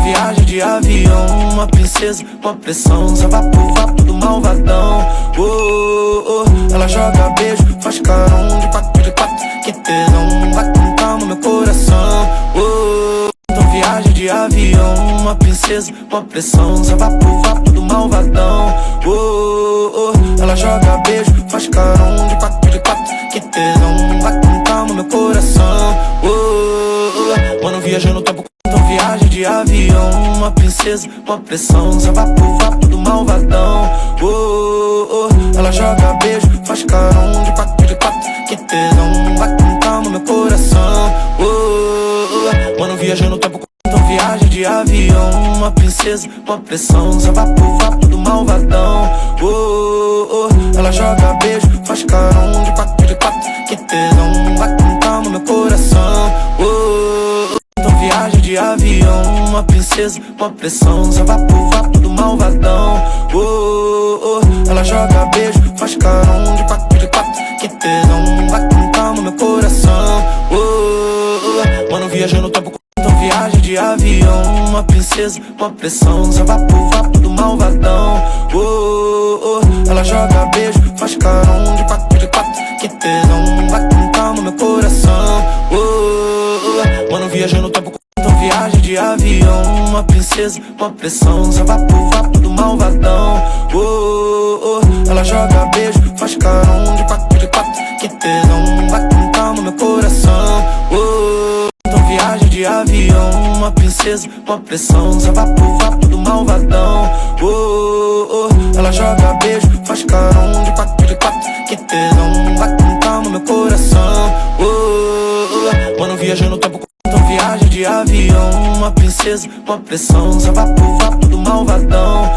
viagem de avião, uma princesa, uma pressão, só vapo do malvadão. Ela joga beijo, faz carão de quatro, que tesão, vai com calma meu coração. Então viagem de avião, uma princesa, uma pressão, só vapo do malvadão. Ela joga beijo, faz carão de quatro, que tesão, vai com calma meu coração. Mano, viaja no tempo. Então viagem de avião, uma princesa, uma pressão, só vapo do malvadão. Ela joga beijo, faz carão de quatro, que tesão, vai com calma meu coração. Mano, viaja no tempo. Então viagem de avião, uma princesa, uma pressão, só vapo do malvadão. Ela joga beijo, faz carão de quatro, que tesão, vai com calma meu coração. Então viagem de avião, uma princesa, uma pressão, só vapo do malvadão. Ela joga beijo, faz carão de quatro, que tesão, vai com calma meu coração. Mano, viaja no tempo. Então viagem de avião, uma princesa, uma pressão, só vapo do malvadão. Ela joga beijo, faz carão de quatro, que tesão, vai com calma meu coração. Mano, viaja no tempo. Então viagem de avião, uma princesa, uma pressão, só vapo do malvadão. Ela joga beijo, faz carão de quatro, que tesão, vai com calma meu coração. Então viagem de avião, uma princesa, uma pressão, só vapo do malvadão. Ela joga beijo, faz carão de quatro, que tesão, vai com calma meu coração. Mano, viaja no tempo. Então viagem de avião, uma princesa, uma pressão, só vapo do malvadão.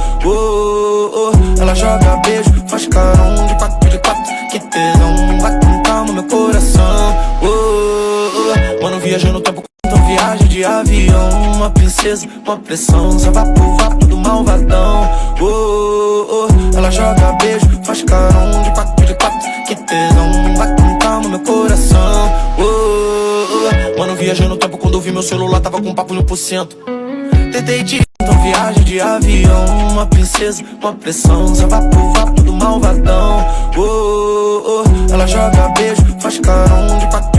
Ela joga beijo, faz carão de quatro, que tesão, vai com calma meu coração. Mano, viaja no tempo. Então viagem de avião, uma princesa, uma pressão, só vapo do malvadão. Ela joga beijo, faz carão de quatro, que tesão, vai com calma meu coração. Mano, viaja no tempo, quando eu vi meu celular tava com papo 1000%. Tentei te... Então viagem de avião, uma princesa, uma pressão, só vapo do malvadão. Ela joga beijo, faz carão de quatro,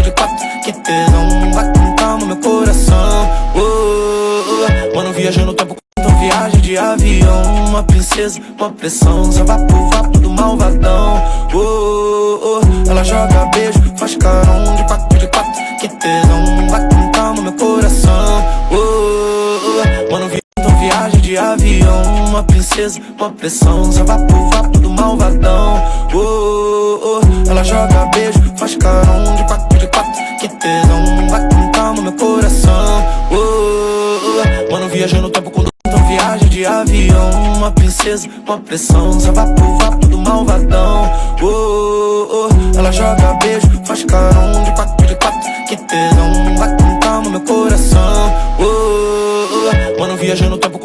que tesão, vai com calma meu coração. Mano, viaja no tempo. Então viagem de avião, uma princesa, uma pressão, só vapo do malvadão. Ela joga beijo, faz carão de quatro, que tesão, vai com calma meu coração. Mano, então viagem de avião, uma princesa, uma pressão, só vapo do malvadão. Ela joga beijo, faz carão de quatro, que tesão, vai com calma meu coração. Mano, viaja no tempo. Então viagem de avião, uma princesa, uma pressão, só vapo do malvadão. Ela joga beijo, faz carão de quatro, que tesão, vai com calma meu coração. Mano, viaja no tempo.